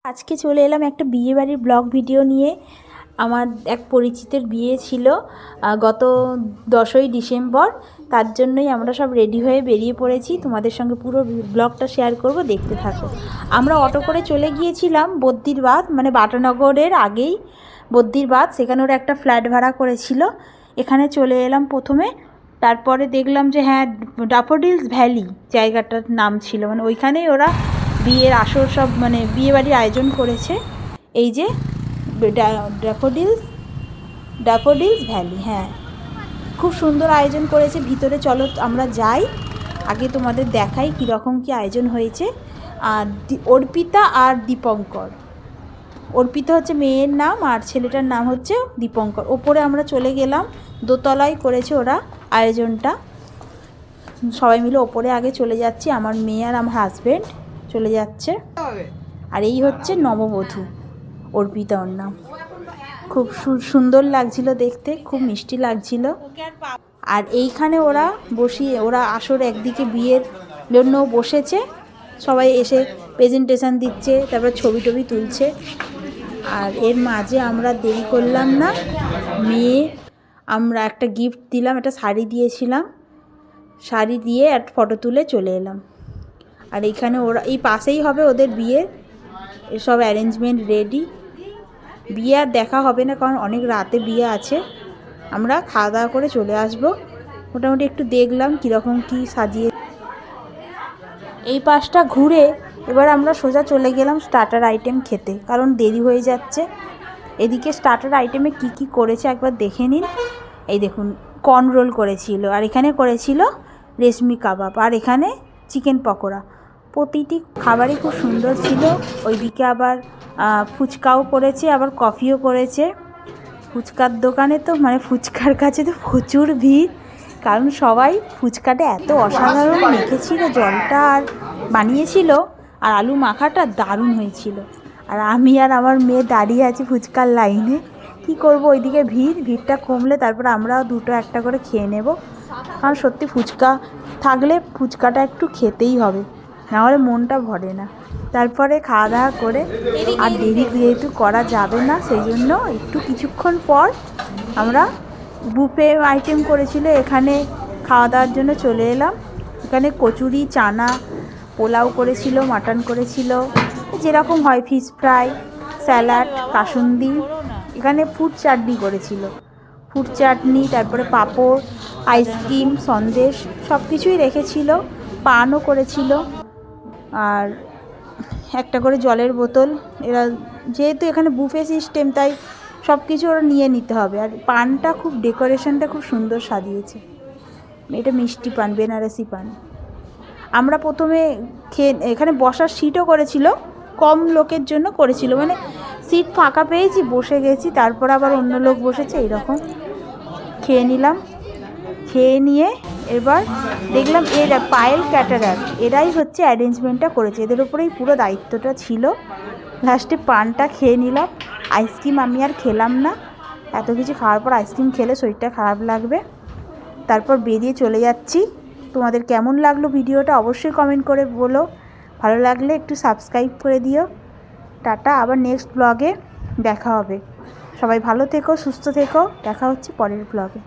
আজকে চলে এলাম একটা বিয়েবাড়ির ব্লগ ভিডিও নিয়ে। আমার এক পরিচিতের বিয়ে ছিল গত 10ই ডিসেম্বর। তার জন্যই আমরা সব রেডি হয়ে বেরিয়ে পড়েছি। তোমাদের সঙ্গে পুরো ব্লগটা শেয়ার করব, দেখতে থাকো। আমরা অটো করে চলে গিয়েছিলাম বদ্দিরবাদ, মানে বাটানগরের আগেই বদ্দিরবাদ। সেখানে ওরা একটা ফ্ল্যাট ভাড়া করেছিল। এখানে চলে এলাম প্রথমে, তারপরে দেখলাম যে হ্যাঁ, ড্যাফোডিলস ভ্যালি জায়গাটার নাম ছিল, মানে ওইখানেই ওরা বিয়ের আসর সব, মানে বিয়েবাড়ির আয়োজন করেছে। এই যে ড্যাফোডিলস ভ্যালি, হ্যাঁ, খুব সুন্দর আয়োজন করেছে। ভিতরে চলো আমরা যাই, আগে তোমাদের দেখাই কীরকম কী আয়োজন হয়েছে। আর অর্পিতা আর দীপঙ্কর, অর্পিতা হচ্ছে মেয়ের নাম আর ছেলেটার নাম হচ্ছে দীপঙ্কর। ওপরে আমরা চলে গেলাম, দোতলায় করেছে ওরা আয়োজনটা। সবাই মিলে ওপরে আগে চলে যাচ্ছি, আমার মেয়ে আর আমার হাজব্যান্ড চলে যাচ্ছে। আর এই হচ্ছে নববধূ, অর্পিতা ওর নাম। খুব সুন্দর লাগছিল দেখতে, খুব মিষ্টি লাগছিল। আর এইখানে ওরা আসর একদিকে বিয়ের জন্য বসেছে, সবাই এসে প্রেজেন্টেশন দিচ্ছে, তারপর ছবি টবি তুলছে। আর এর মাঝে আমরা দেরি করলাম না, আমরা একটা গিফট দিলাম, একটা শাড়ি দিয়েছিলাম, শাড়ি দিয়ে একটা ফটো তুলে চলে এলাম। আর এইখানে এই পাশেই হবে ওদের বিয়ে, এসব অ্যারেঞ্জমেন্ট রেডি। বিয়ে আর দেখা হবে না, কারণ অনেক রাতে বিয়ে আছে। আমরা খাওয়া দাওয়া করে চলে আসব। মোটামুটি একটু দেখলাম কীরকম কী সাজিয়ে। এই পাশটা ঘুরে এবার আমরা সোজা চলে গেলাম স্টার্টার আইটেম খেতে, কারণ দেরি হয়ে যাচ্ছে। এদিকে স্টার্টার আইটেমে কি কি করেছে একবার দেখে নিন। এই দেখুন, কর্ন রোল করেছিল, আর এখানে করেছিল রেশমি কাবাব, আর এখানে চিকেন পকোড়া। প্রতিটি খাবারই খুব সুন্দর ছিল। ওইদিকে আবার ফুচকাও করেছে, আবার কফিও করেছে। ফুচকার দোকানে তো, মানে ফুচকার কাছে তো প্রচুর ভিড়, কারণ সবাই ফুচকাটা এত অসাধারণ মেখেছিল, জলটা আর বানিয়েছিল, আর আলু মাখাটা দারুণ হয়েছিল। আর আমি আর আমার মেয়ে দাঁড়িয়ে আছি ফুচকার লাইনে। কি করব, ওইদিকে ভিড়টা কমলে তারপর আমরাও দুটো একটা করে খেয়ে নেব। কারণ সত্যি ফুচকা থাকলে ফুচকাটা একটু খেতেই হবে, নাহলে মনটা ভরে না। তারপরে খাওয়া দাওয়া করে, আর দেরি যেহেতু করা যাবে না, সেই জন্য একটু কিছুক্ষণ পর আমরা বুফে আইটেম করেছিল এখানে খাওয়া দাওয়ার জন্য চলে এলাম। এখানে কচুরি, চানা, পোলাও করেছিল, মাটন করেছিল, যেরকম হয়, ফিশ ফ্রাই, স্যালাড, কাসুন্দি। এখানে ফুড চাটনি করেছিল, ফুড চাটনি, তারপরে পাঁপড়, আইসক্রিম, সন্দেশ, সব কিছুই রেখেছিল। পানও করেছিল, আর একটা করে জলের বোতল। এরা যেহেতু এখানে বুফে সিস্টেম, তাই সব কিছু ওরা নিয়ে নিতে হবে। আর পানটা খুব, ডেকোরেশনটা খুব সুন্দর সাজিয়েছে। এটা মিষ্টি পান, বেনারসি পান। আমরা প্রথমে এখানে বসার সিটও করেছিল, কম লোকের জন্য করেছিল, মানে সিট ফাঁকা পেয়েছি, বসে গেছি, তারপর আবার অন্য লোক বসেছে, এইরকম। খেয়ে নিলাম, খেয়ে নিয়ে এবার দেখলাম পায়েল ক্যাটারার, এরাই হচ্ছে অ্যারেঞ্জমেন্টটা করেছে, এদের উপরেই পুরো দায়িত্বটা ছিল। লাস্টে পানটা খেয়ে নিলাম। আইসক্রিম আমি আর খেলাম না, এত কিছু খাওয়ার পর আইসক্রিম খেলে শরীরটা খারাপ লাগবে। তারপর বেরিয়ে চলে যাচ্ছি। তোমাদের কেমন লাগলো ভিডিওটা অবশ্যই কমেন্ট করে বলো। ভালো লাগলে একটু সাবস্ক্রাইব করে দিও। টাটা, আবার নেক্সট ব্লগে দেখা হবে। সবাই ভালো থেকো, সুস্থ থেকো, দেখা হচ্ছে পরের ব্লগে।